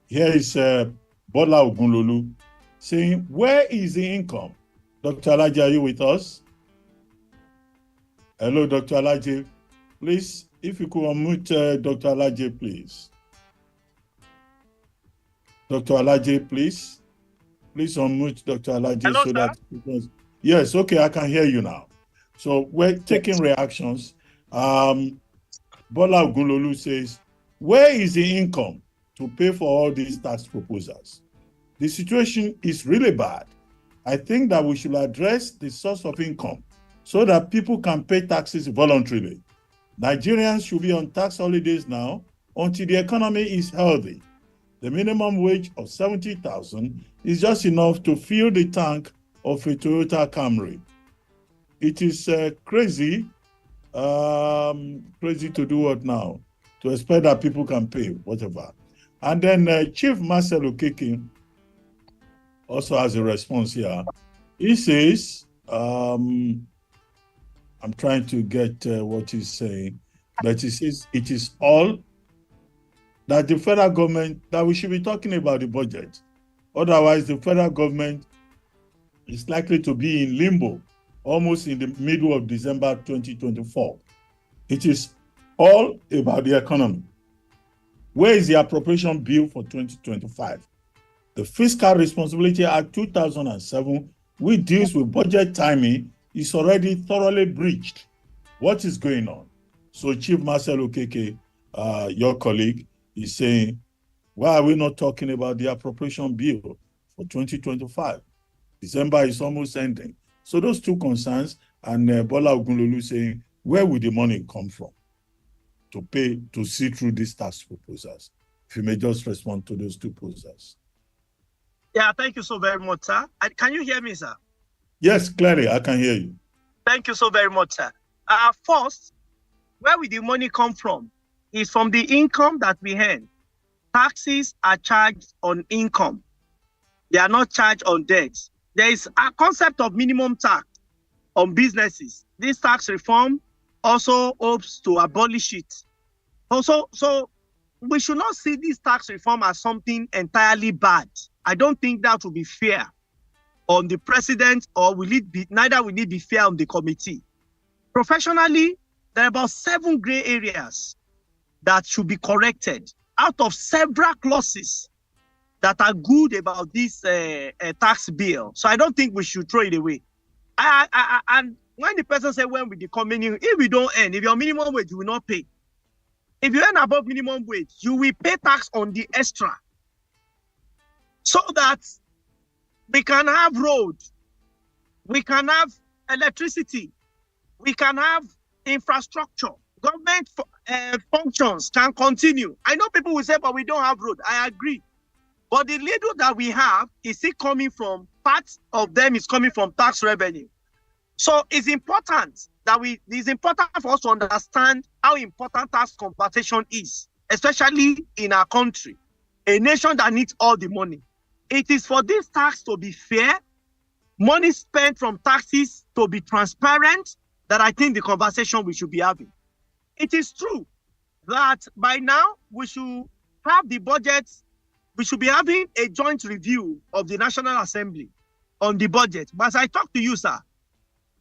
Here is Bola Ogunlolu saying, where is the income? Dr. Alaje, are you with us? Hello, Dr. Alaje. Please, if you could unmute Dr. Alaje, please. Dr. Alaje, please. Please unmute Dr. Alaje. Hello, so sir? that yes, okay, I can hear you now. So we're taking reactions. Bola Ogunlolu says, where is the income to pay for all these tax proposals? The situation is really bad. I think that we should address the source of income so that people can pay taxes voluntarily. Nigerians should be on tax holidays now until the economy is healthy. The minimum wage of 70,000 is just enough to fill the tank of a Toyota Camry. it is crazy to do what now? To expect that people can pay, whatever. And then Chief Marcel Okeke also has a response here. He says, I'm trying to get what he's saying, but he says it is all that the federal government, that we should be talking about the budget. Otherwise, the federal government is likely to be in limbo almost in the middle of December 2024. It is all about the economy. Where is the appropriation bill for 2025? The Fiscal Responsibility Act 2007, which deals with budget timing, is already thoroughly breached. What is going on? So Chief Marcel Okeke, your colleague, is saying, why are we not talking about the appropriation bill for 2025? December is almost ending. So those two concerns, and Bola Ogunlolu saying, where will the money come from to see through these tax proposals? If you may just respond to those two proposals. Yeah, thank you so very much, sir. Can you hear me, sir? Yes, clearly, I can hear you. Thank you so very much, sir. First, where will the money come from? It's from the income that we earn. Taxes are charged on income. They are not charged on debts. There is a concept of minimum tax on businesses. This tax reform also hopes to abolish it. Also, so we should not see this tax reform as something entirely bad. I don't think that will be fair on the president, or neither will it be fair on the committee. Professionally, there are about 7 gray areas that should be corrected out of several clauses that are good about this tax bill. So I don't think we should throw it away. And when the person said, when will the coming in, if we don't earn, if your minimum wage, you will not pay. If you earn above minimum wage, you will pay tax on the extra, so that we can have road, we can have electricity, we can have infrastructure, government functions can continue. I know people will say, but we don't have road. I agree. But the little that we have, is still coming from, part of them is coming from tax revenue. So it's important for us to understand how important tax compensation is, especially in our country, a nation that needs all the money. It is for this tax to be fair, money spent from taxes to be transparent, that I think the conversation we should be having. It is true that by now we should have the budget, we should be having a joint review of the National Assembly on the budget. But as I talk to you, sir,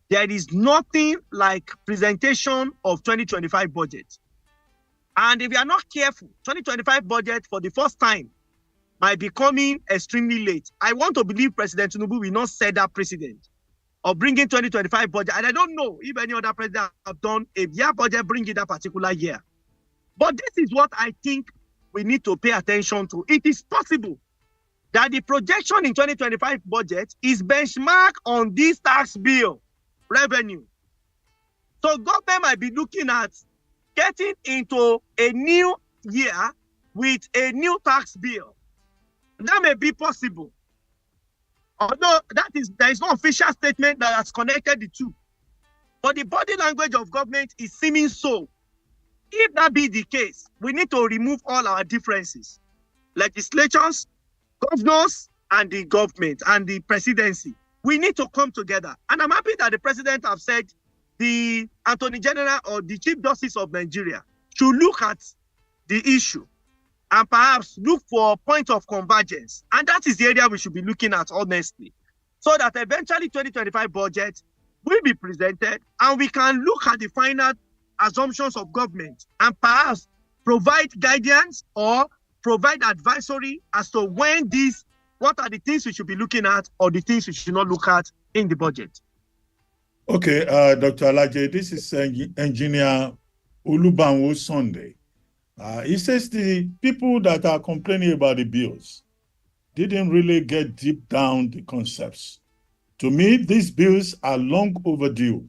there is nothing like presentation of 2025 budget. And if you are not careful, 2025 budget for the first time might be coming extremely late. I want to believe President Tinubu will not set that precedent of bringing 2025 budget. And I don't know if any other president have done a year budget bringing that particular year. But this is what I think we need to pay attention to. It is possible that the projection in 2025 budget is benchmarked on this tax bill revenue. So government might be looking at getting into a new year with a new tax bill. That may be possible. Although there is no official statement that has connected the two. But the body language of government is seeming so. If that be the case, we need to remove all our differences. Legislatures, governors, and the government and the presidency. We need to come together. And I'm happy that the president have said the Attorney General or the Chief Justice of Nigeria should look at the issue and perhaps look for a point of convergence. And that is the area we should be looking at, honestly. So that eventually 2025 budget will be presented and we can look at the final assumptions of government and perhaps provide guidance or provide advisory as to what are the things we should be looking at or the things we should not look at in the budget. Okay, Dr. Alaje, this is Engineer Olubanwo Sunday. He says the people that are complaining about the bills didn't really get deep down the concepts. To me, these bills are long overdue.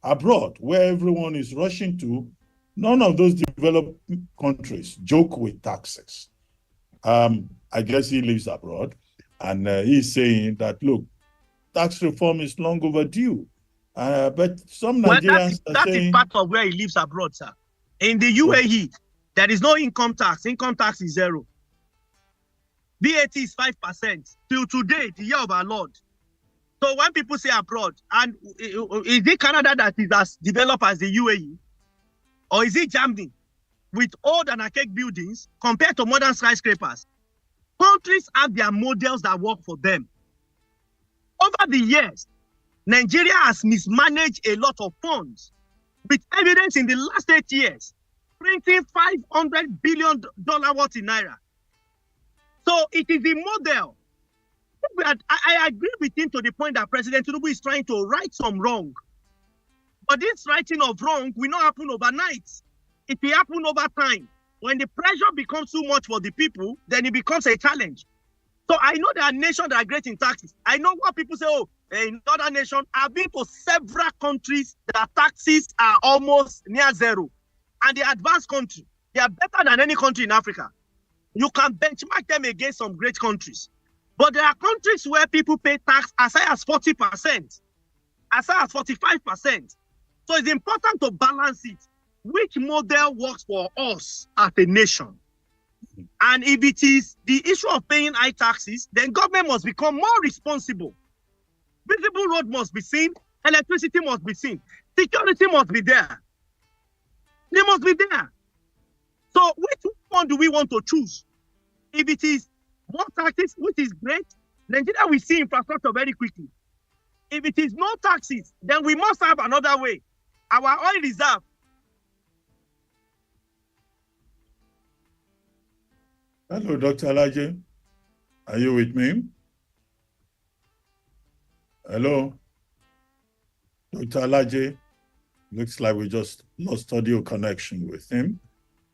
Abroad, where everyone is rushing to, none of those developed countries joke with taxes. I guess he lives abroad, and he's saying that, look, tax reform is long overdue. But some Well, Nigerians are that saying... is part of where he lives abroad, sir. In the UAE, there is no income tax. Income tax is 0. VAT is 5% till today, the year of our Lord. So when people say abroad, and is it Canada that is as developed as the UAE? Or is it Germany with old and archaic buildings compared to modern skyscrapers? Countries have their models that work for them. Over the years, Nigeria has mismanaged a lot of funds, with evidence in the last 8 years, printing $500 billion worth in Naira. So it is a model. I agree with him to the point that President Tinubu is trying to right some wrong. But this righting of wrong will not happen overnight. It will happen over time. When the pressure becomes too much for the people, then it becomes a challenge. So I know there are nations that are great in taxes. I know what people say, oh, in other nations, I've been to several countries that taxes are almost near 0. And the advanced country, they are better than any country in Africa. You can benchmark them against some great countries. But there are countries where people pay tax as high as 40%, as high as 45%. So it's important to balance it. Which model works for us as a nation? And if it is the issue of paying high taxes, then government must become more responsible. Visible road must be seen, electricity must be seen, security must be there. They must be there. So which one do we want to choose? If it is more taxes, which is great, Nigeria will see infrastructure very quickly. If it is no taxes, then we must have another way. Our oil reserve. Hello, Dr. Alaje. Are you with me? Hello? Dr. Alaje. Looks like we just lost audio connection with him.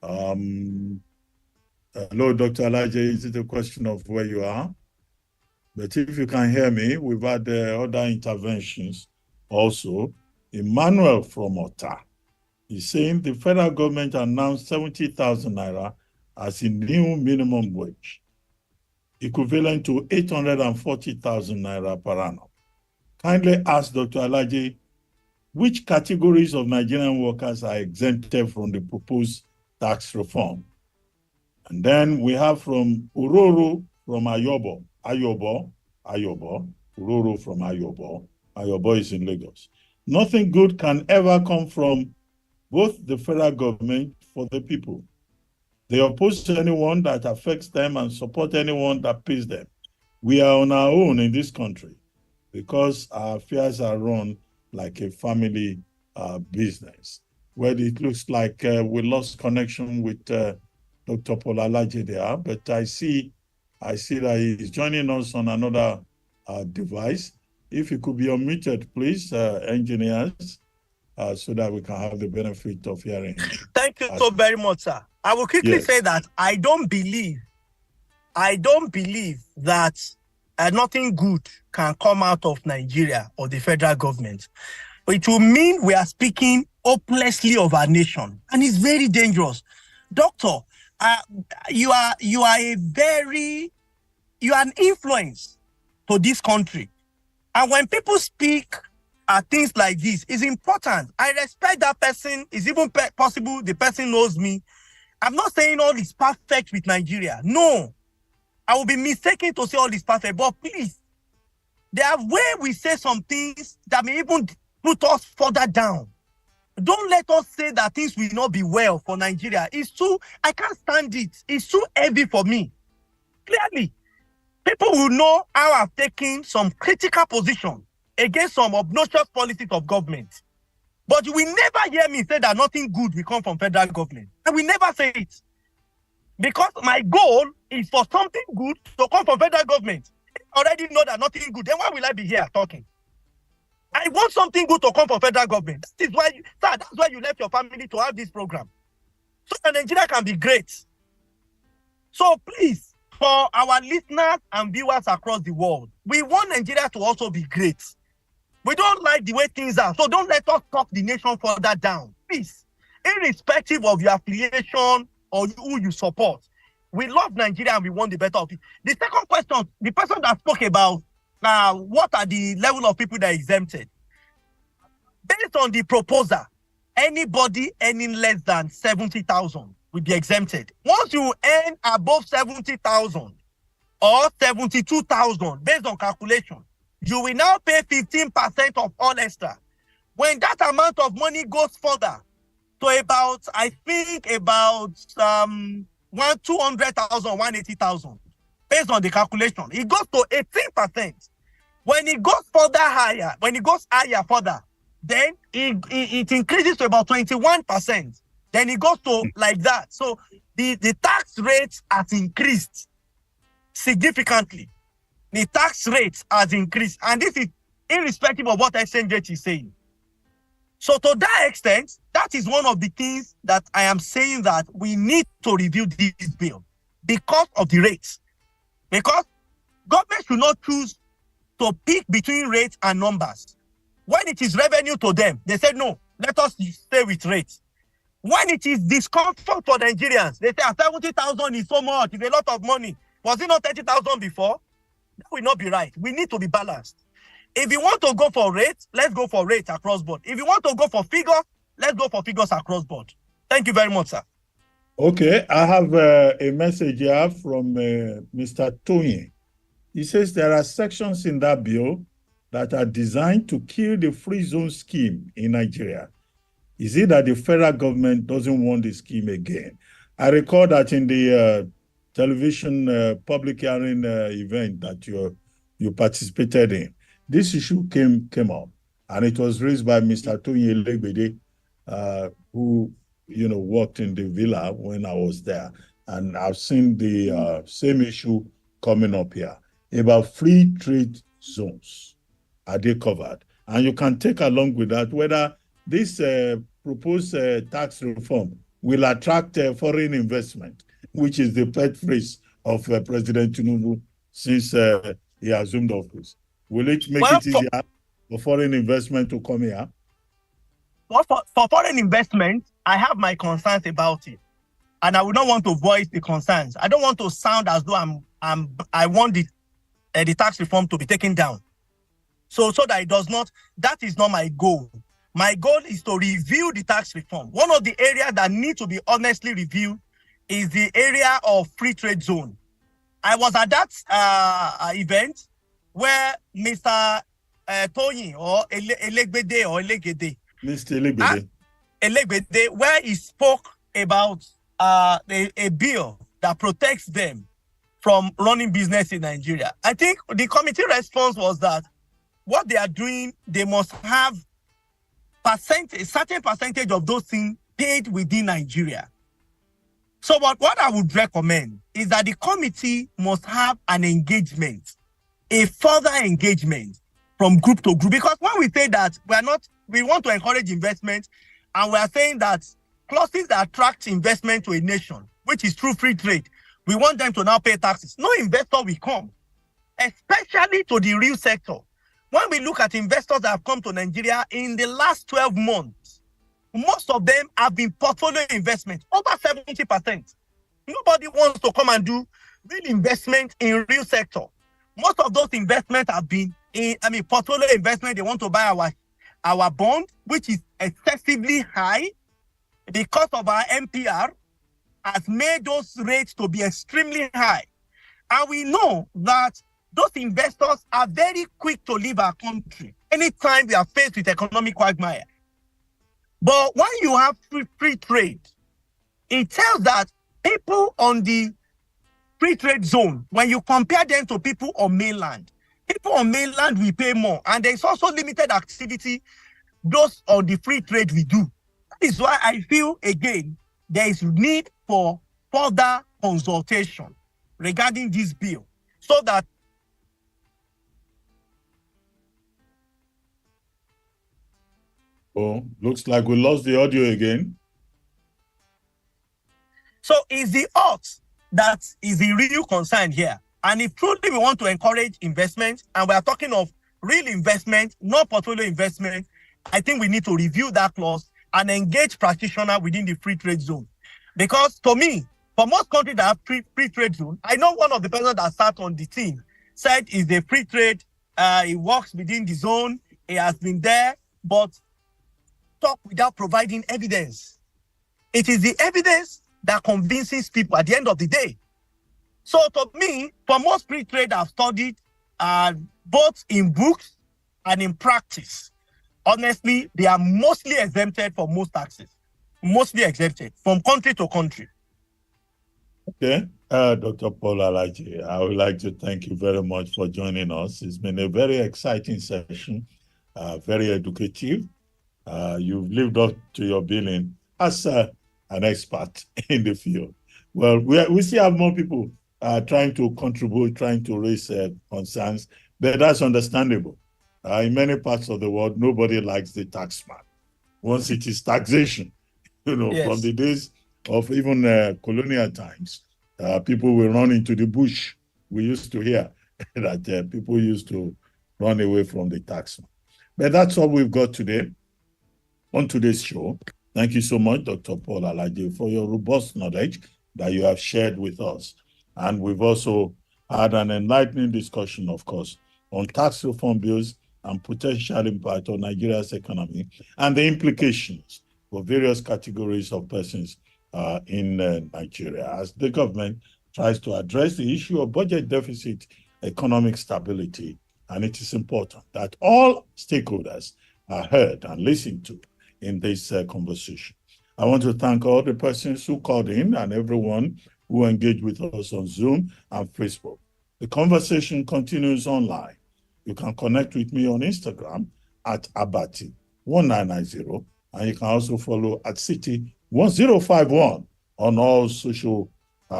Hello, Dr. Alaje. Is it a question of where you are? But if you can hear me, we've had other interventions also. Emmanuel from Ota is saying the federal government announced 70,000 naira as a new minimum wage, equivalent to 840,000 naira per annum. Kindly ask Dr. Alaje, which categories of Nigerian workers are exempted from the proposed tax reform? And then we have from Uroro from Ayobo, Uroro from Ayobo. Ayobo is in Lagos. Nothing good can ever come from both the federal government for the people. They oppose anyone that affects them and support anyone that pays them. We are on our own in this country because our affairs are run like a family business. Well, it looks like we lost connection with Dr. Paul Alaje there, but I see that he is joining us on another device. If you could be unmuted, please, engineers, so that we can have the benefit of hearing. Thank you so very much, sir. I will quickly say that I don't believe that nothing good can come out of Nigeria or the federal government. It will mean we are speaking hopelessly of our nation, and it's very dangerous. Doctor, you are an influence to this country. And when people speak things like this, it's important. I respect that person. It's even possible the person knows me. I'm not saying all is perfect with Nigeria. No. I will be mistaken to say all is perfect. But please, there are ways we say some things that may even put us further down. Don't let us say that things will not be well for Nigeria. I can't stand it. It's too heavy for me. Clearly, people will know how I've taken some critical position against some obnoxious policies of government. But you will never hear me say that nothing good will come from federal government. I will never say it. Because my goal is for something good to come from federal government. I already know that nothing good. Then why will I be here talking? I want something good to come from federal government. That is why, that's why you left your family to have this program. So that Nigeria can be great. So please, for our listeners and viewers across the world, we want Nigeria to also be great. We don't like the way things are, so don't let us talk the nation further down. Please, irrespective of your affiliation or who you support, we love Nigeria and we want the better of it. The second question, the person that spoke about what are the level of people that are exempted? Based on the proposal, anybody earning less than 70,000 will be exempted. Once you earn above 70,000 or 72,000, based on calculation, you will now pay 15% of all extra. When that amount of money goes further to about, I think about 200,000, 180,000, based on the calculation, it goes to 18%. When it goes further higher, when it goes higher further, then it increases to about 21%. Then it goes to like that. So the tax rate has increased significantly. The tax rate has increased. And this is irrespective of what exchange rate is saying. So to that extent, that is one of the things that I am saying that we need to review this bill because of the rates. Because government should not choose to pick between rates and numbers. When it is revenue to them, they say, no, let us stay with rates. When it is discomfort for Nigerians, they say 70,000 is so much, it's a lot of money. Was it not 30,000 before? That will not be right. We need to be balanced. If you want to go for rates, let's go for rates across board. If you want to go for figures, let's go for figures across board. Thank you very much, sir. Okay, I have a message here from Mr. Tony. He says there are sections in that bill that are designed to kill the free zone scheme in Nigeria. Is it that the federal government doesn't want the scheme again? I recall that in the television public hearing event that you participated in, this issue came up, and it was raised by Mr. Tony Elegbede, who worked in the villa when I was there, and I've seen the same issue coming up here about free trade zones. Are they covered? And you can take along with that whether this proposed tax reform will attract foreign investment, which is the pet phrase of President Tinubu since he assumed office. Will it make it easier for foreign investment to come here? Well, for foreign investment, I have my concerns about it, and I would not want to voice the concerns. I don't want to sound as though I want the tax reform to be taken down. So that it does not. That is not my goal. My goal is to review the tax reform. One of the areas that need to be honestly reviewed is the area of free trade zone. I was at that event where Mr. Tony or Elegbede or Elegede, Mr. Elegbede, where he spoke about a bill that protects them from running business in Nigeria. I think the committee response was that what they are doing, they must have a certain percentage of those things paid within Nigeria. So what I would recommend is that the committee must have an engagement, a further engagement from group to group. Because when we say that we want to encourage investment, and we are saying that clauses that attract investment to a nation, which is through free trade, we want them to now pay taxes. No investor will come, especially to the real sector. When we look at investors that have come to Nigeria in the last 12 months, most of them have been portfolio investment, over 70%. Nobody wants to come and do real investment in real sector. Most of those investments have been portfolio investment. They want to buy our bond, which is excessively high because of our MPR, has made those rates to be extremely high. And we know that those investors are very quick to leave our country anytime they are faced with economic quagmire. But when you have free trade, it tells that people on the free trade zone, when you compare them to people on mainland will pay more. And there's also limited activity those on the free trade we do. That is why I feel, again, there is need for further consultation regarding this bill, so that looks like we lost the audio again. So is the odds that is the real concern here. And if truly we want to encourage investment, and we are talking of real investment, not portfolio investment, I think we need to review that clause and engage practitioners within the free trade zone. Because to me, for most countries that have free trade zone, I know one of the persons that sat on the team said is the free trade, it works within the zone, it has been there, but talk without providing evidence. It is the evidence that convinces people at the end of the day. So to me, for most free trade I've studied, both in books and in practice, honestly, they are mostly exempted from most taxes. Mostly exempted from country to country. Okay. Dr. Paul Alaji, I would like to thank you very much for joining us. It's been a very exciting session, very educative. You've lived up to your billing as an expert in the field. Well, we still have more people trying to contribute, trying to raise concerns, but that's understandable. In many parts of the world, nobody likes the taxman. Once it is taxation, Yes. from the days of even colonial times, people will run into the bush. We used to hear that people used to run away from the taxman. But that's all we've got today on today's show. Thank you so much, Dr. Paul Alaji, for your robust knowledge that you have shared with us. And we've also had an enlightening discussion, of course, on tax reform bills and potential impact on Nigeria's economy and the implications for various categories of persons in Nigeria as the government tries to address the issue of budget deficit, economic stability. And it is important that all stakeholders are heard and listened to in this conversation. I want to thank all the persons who called in and everyone who engaged with us on Zoom and Facebook. The conversation continues online. You can connect with me on Instagram at Abati 1990, and you can also follow at City 1051 on all social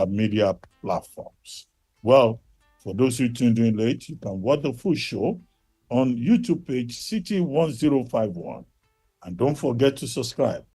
media platforms. Well, for those who tuned in late, you can watch the full show on YouTube page City 1051. And don't forget to subscribe